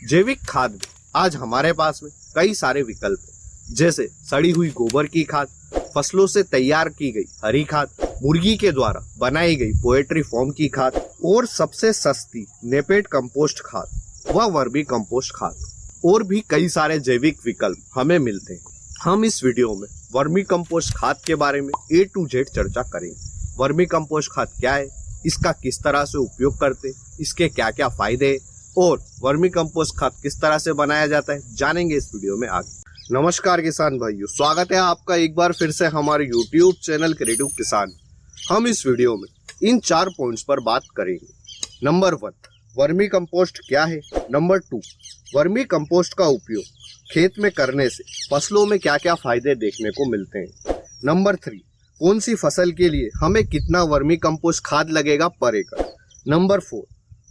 जैविक खाद में आज हमारे पास में कई सारे विकल्प हैं, जैसे सड़ी हुई गोबर की खाद, फसलों से तैयार की गई हरी खाद, मुर्गी के द्वारा बनाई गई पोएट्री फॉर्म की खाद और सबसे सस्ती नेपेड कंपोस्ट खाद व वर्मी कंपोस्ट खाद। और भी कई सारे जैविक विकल्प हमें मिलते हैं। हम इस वीडियो में वर्मी कंपोस्ट खाद के बारे में A to Z चर्चा करेंगे। वर्मी कंपोस्ट खाद क्या है, इसका किस तरह से उपयोग करते, इसके क्या क्या फायदे हैं और वर्मी कंपोस्ट खाद किस तरह से बनाया जाता है, जानेंगे इस वीडियो में आगे। नमस्कार किसान भाइयों, स्वागत है आपका एक बार फिर से हमारे YouTube चैनल क्रिएटिव किसान। हम इस वीडियो में इन 4 पॉइंट्स पर बात करेंगे। नंबर 1, वर्मी कंपोस्ट क्या है। नंबर 2, वर्मी कंपोस्ट का उपयोग खेत में करने से फसलों में क्या क्या फायदे देखने को मिलते हैं। नंबर 3, कौन सी फसल के लिए हमें कितना वर्मी कंपोस्ट खाद लगेगा पर एकड़। नंबर 4,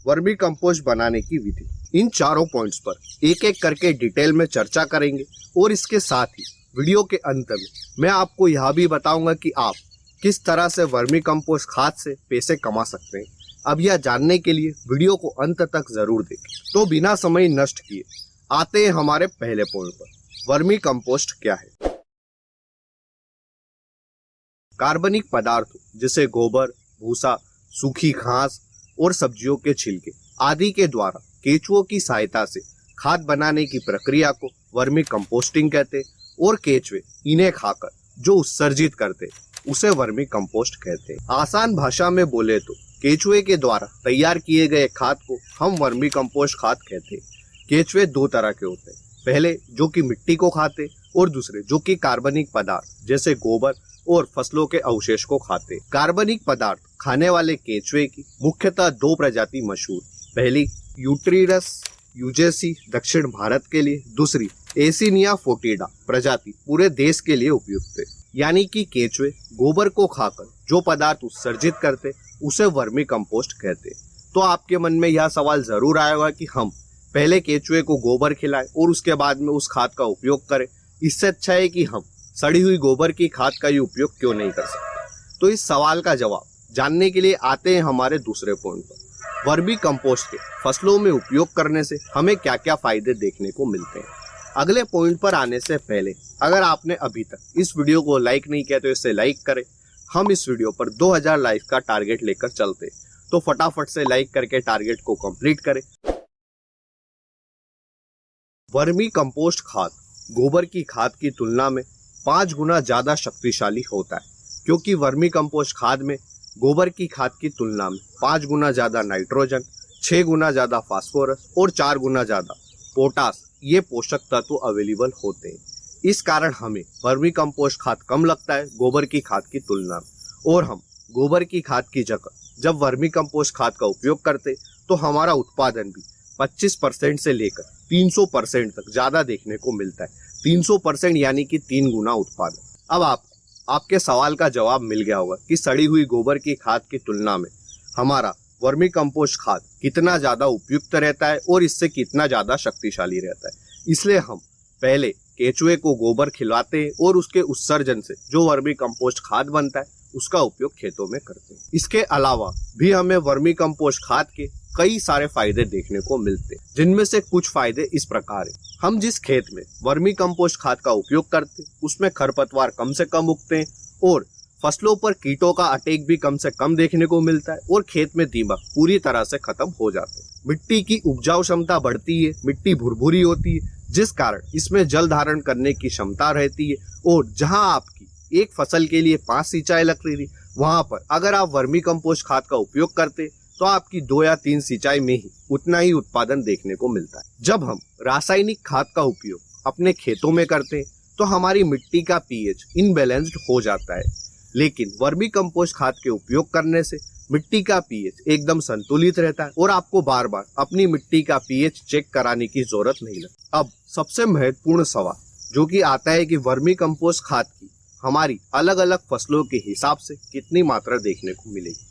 वर्मी कंपोस्ट बनाने की विधि। इन चारों पॉइंट्स पर एक एक करके डिटेल में चर्चा करेंगे और इसके साथ ही वीडियो के अंत में मैं आपको यह भी बताऊंगा कि आप किस तरह से वर्मी कंपोस्ट खाद से पैसे कमा सकते हैं। अब यह जानने के लिए वीडियो को अंत तक जरूर देखें। तो बिना समय नष्ट किए आते हैं हमारे पहले पॉइंट पर। वर्मी कंपोस्ट क्या है। कार्बनिक पदार्थों जैसे गोबर, भूसा, सूखी घास और सब्जियों के छिलके आदि के द्वारा केंचुओं की सहायता से खाद बनाने की प्रक्रिया को वर्मी कंपोस्टिंग कहते हैं और केंचुए इन्हें खाकर जो उत्सर्जित करते उसे वर्मी कंपोस्ट कहते हैं। आसान भाषा में बोले तो केंचुए के द्वारा तैयार किए गए खाद को हम वर्मी कंपोस्ट खाद कहते हैं। केंचुए 2 तरह के होते हैं, पहले जो कि मिट्टी को खाते और दूसरे जो कि कार्बनिक पदार्थ जैसे गोबर और फसलों के अवशेष को खाते। कार्बनिक पदार्थ खाने वाले केंचुए की मुख्यतः 2 प्रजाति मशहूर। पहली यूट्रिडस यूजेसी दक्षिण भारत के लिए, दूसरी एसिनिया फोटिडा प्रजाति पूरे देश के लिए उपयुक्त है। यानी कि केंचुए गोबर को खाकर जो पदार्थ उत्सर्जित करते उसे वर्मी कंपोस्ट कहते। तो आपके मन में यह सवाल जरूर आएगा कि हम पहले केंचुए को गोबर खिलाएं और उसके बाद में उस खाद का उपयोग करें। इससे अच्छा है कि हम सड़ी हुई गोबर की खाद का ही उपयोग क्यों नहीं कर सकते। तो इस सवाल का जवाब जानने के लिए आते हैं हमारे दूसरे पॉइंट पर। वर्मी कंपोस्ट के फसलों में उपयोग करने से हमें क्या क्या फायदे देखने को मिलते हैं। अगले पॉइंट पर आने से पहले अगर आपने अभी तक इस वीडियो को लाइक नहीं किया तो इसे लाइक करें। हम इस वीडियो पर 2000 लाइक का टारगेट लेकर चलते हैं, तो फटाफट से लाइक करके टारगेट को कंप्लीट करें। वर्मी कंपोस्ट खाद गोबर की खाद की तुलना में 5 गुना ज्यादा शक्तिशाली होता है, क्योंकि वर्मी कंपोस्ट खाद में गोबर की खाद की तुलना में 5 गुना ज्यादा नाइट्रोजन, 6 गुना ज्यादा फास्फोरस और 4 गुना ज्यादा पोटास ये पोषक तत्व अवेलेबल होते हैं। इस कारण हमें वर्मी कंपोस्ट खाद कम लगता है गोबर की खाद की तुलना में, और हम गोबर की खाद की जगह जब वर्मी कंपोस्ट खाद का उपयोग करते तो हमारा उत्पादन भी 25% से लेकर 300% तक ज्यादा देखने को मिलता है। 300% यानी कि 3 गुना उत्पादन। अब आपके सवाल का जवाब मिल गया होगा कि सड़ी हुई गोबर की खाद की तुलना में हमारा वर्मी कंपोस्ट खाद कितना ज्यादा उपयुक्त रहता है और इससे कितना ज्यादा शक्तिशाली रहता है। इसलिए हम पहले केंचुए को गोबर खिलाते हैं और उसके उत्सर्जन से जो वर्मी कंपोस्ट खाद बनता है उसका उपयोग खेतों में करते हैं। इसके अलावा भी हमें वर्मी कंपोस्ट खाद के कई सारे फायदे देखने को मिलते हैं, जिनमें से कुछ फायदे इस प्रकार है। हम जिस खेत में वर्मी कंपोस्ट खाद का उपयोग करते उसमें खरपतवार कम से कम उगते हैं और फसलों पर कीटों का अटैक भी कम से कम देखने को मिलता है और खेत में दीमक पूरी तरह से खत्म हो जाते हैं। मिट्टी की उपजाऊ क्षमता बढ़ती है, मिट्टी भुरभुरी होती है, जिस कारण इसमें जल धारण करने की क्षमता रहती है। और जहां आपकी एक फसल के लिए 5 सिंचाई लग रही थी, वहां पर अगर आप वर्मी कंपोस्ट खाद का उपयोग करते तो आपकी 2 या 3 सिंचाई में ही उतना ही उत्पादन देखने को मिलता है। जब हम रासायनिक खाद का उपयोग अपने खेतों में करते हैं तो हमारी मिट्टी का पीएच इनबैलेंस्ड हो जाता है, लेकिन वर्मी कंपोस्ट खाद के उपयोग करने से मिट्टी का पीएच एकदम संतुलित रहता है और आपको बार बार अपनी मिट्टी का पीएच चेक कराने की जरूरत नहीं लगती। अब सबसे महत्वपूर्ण सवाल जो कि आता है कि वर्मी कंपोस्ट खाद की हमारी अलग अलग फसलों के हिसाब से कितनी मात्रा देखने को मिलेगी।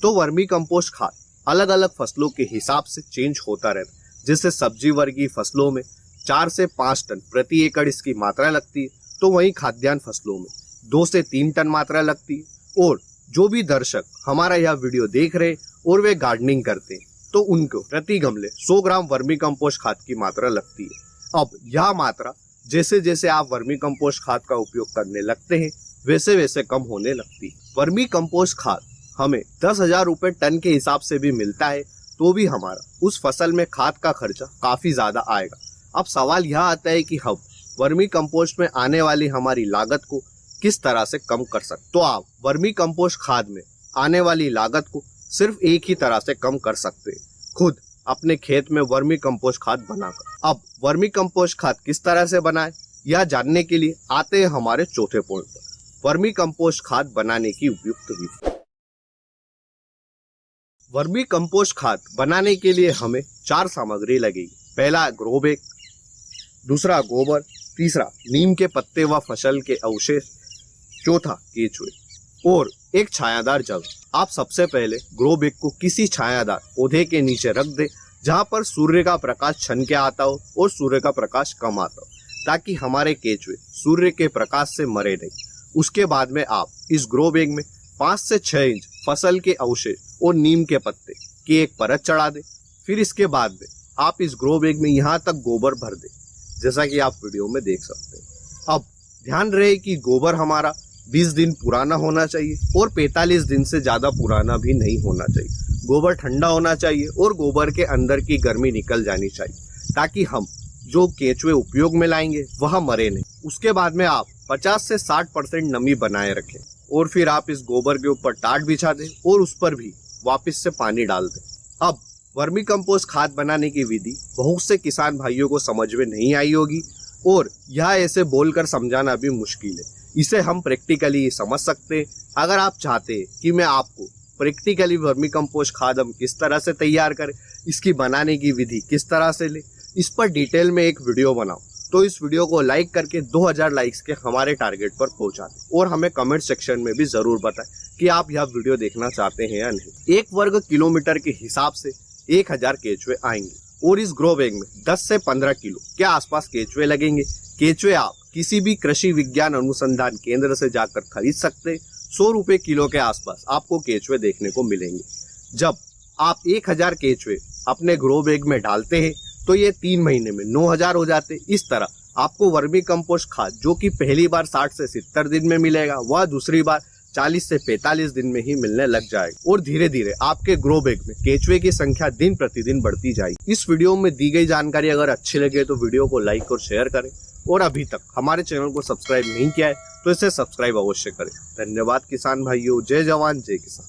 तो वर्मी कंपोस्ट खाद अलग अलग फसलों के हिसाब से चेंज होता रहता है। जैसे सब्जी वर्गीय फसलों में 4 से 5 टन प्रति एकड़ इसकी मात्रा लगती है, तो वहीं खाद्यान्न फसलों में 2 से 3 टन मात्रा लगती है और जो भी दर्शक हमारा यह वीडियो देख रहे और वे गार्डनिंग करते हैं तो उनको प्रति गमले 100 ग्राम वर्मी कंपोस्ट खाद की मात्रा लगती है। अब यह मात्रा जैसे जैसे आप वर्मी कंपोस्ट खाद का उपयोग करने लगते हैं वैसे वैसे कम होने लगती है। वर्मी कंपोस्ट खाद हमें 10,000 रुपये टन के हिसाब से भी मिलता है तो भी हमारा उस फसल में खाद का खर्चा काफी ज्यादा आएगा। अब सवाल यह आता है कि हम वर्मी कंपोस्ट में आने वाली हमारी लागत को किस तरह से कम कर सकते। तो आप वर्मी कंपोस्ट खाद में आने वाली लागत को सिर्फ एक ही तरह से कम कर सकते हैं, खुद अपने खेत में वर्मी कंपोस्ट खाद बनाकर। अब वर्मी कंपोस्ट खाद किस तरह से बनाएं यह जानने के लिए आते हैं हमारे चौथे पॉइंट पर, वर्मी कंपोस्ट खाद बनाने की उपयुक्त विधि। वर्मी कंपोस्ट खाद बनाने के लिए हमें 4 सामग्री लगेगी। पहला ग्रो बैग, दूसरा गोबर, तीसरा नीम के पत्ते व फसल के अवशेष, चौथा केचुए और एक छायादार जगह। आप सबसे पहले ग्रो बैग को किसी छायादार पौधे के नीचे रख दें जहां पर सूर्य का प्रकाश छन के आता हो और सूर्य का प्रकाश कम आता हो, ताकि हमारे केचुए सूर्य के प्रकाश से मरे नहीं। उसके बाद में आप इस ग्रो बैग में 5 से 6 इंच फसल के अवशेष और नीम के पत्ते की एक परत चढ़ा दें। फिर इसके बाद में आप इस ग्रो बैग में यहाँ तक गोबर भर दें, जैसा कि आप वीडियो में देख सकते हैं। अब ध्यान रहे कि गोबर हमारा 20 दिन पुराना होना चाहिए और 45 दिन से ज्यादा पुराना भी नहीं होना चाहिए। गोबर ठंडा होना चाहिए और गोबर के अंदर की गर्मी निकल जानी चाहिए, ताकि हम जो केचुए उपयोग में लाएंगे वह मरे नहीं। उसके बाद में आप 50 से 60% नमी बनाए रखें और फिर आप इस गोबर के ऊपर टाट बिछा दें और उस पर भी वापस से पानी डाल दें। अब वर्मी कंपोस्ट खाद बनाने की विधि बहुत से किसान भाइयों को समझ में नहीं आई होगी और यह ऐसे बोलकर समझाना भी मुश्किल है। इसे हम प्रैक्टिकली समझ सकते हैं। अगर आप चाहते हैं कि मैं आपको प्रैक्टिकली वर्मी कंपोस्ट खाद हम किस तरह से तैयार करें, इसकी बनाने की विधि किस तरह से ले, इस पर डिटेल में एक वीडियो बनाऊं, तो इस वीडियो को लाइक करके 2000 लाइक्स के हमारे टारगेट पर पहुंचा दें और हमें कमेंट सेक्शन में भी जरूर बताएं कि आप यह वीडियो देखना चाहते हैं या नहीं। 1 वर्ग किलोमीटर के हिसाब से 1000 केचुए आएंगे और इस ग्रो बैग में 10 से 15 किलो के आसपास केचुए लगेंगे। केचुए आप किसी भी कृषि विज्ञान अनुसंधान केंद्र से जाकर खरीद सकते हैं। 100 रुपए किलो के आसपास आपको केचुए देखने को मिलेंगे। जब आप 1000 केचुए अपने ग्रो बैग में डालते हैं तो ये 3 महीने में 9000 हो जाते हैं। इस तरह आपको वर्मी कंपोस्ट खाद जो कि पहली बार 60 से 70 दिन में मिलेगा, वह दूसरी बार 40 से 45 दिन में ही मिलने लग जाएगा और धीरे धीरे आपके ग्रो बैग में केचुए की संख्या दिन प्रतिदिन बढ़ती जाएगी। इस वीडियो में दी गई जानकारी अगर अच्छी लगे तो वीडियो को लाइक और शेयर करें और अभी तक हमारे चैनल को सब्सक्राइब नहीं किया है तो इसे सब्सक्राइब अवश्य करें। धन्यवाद किसान भाइयों। जय जवान जय किसान।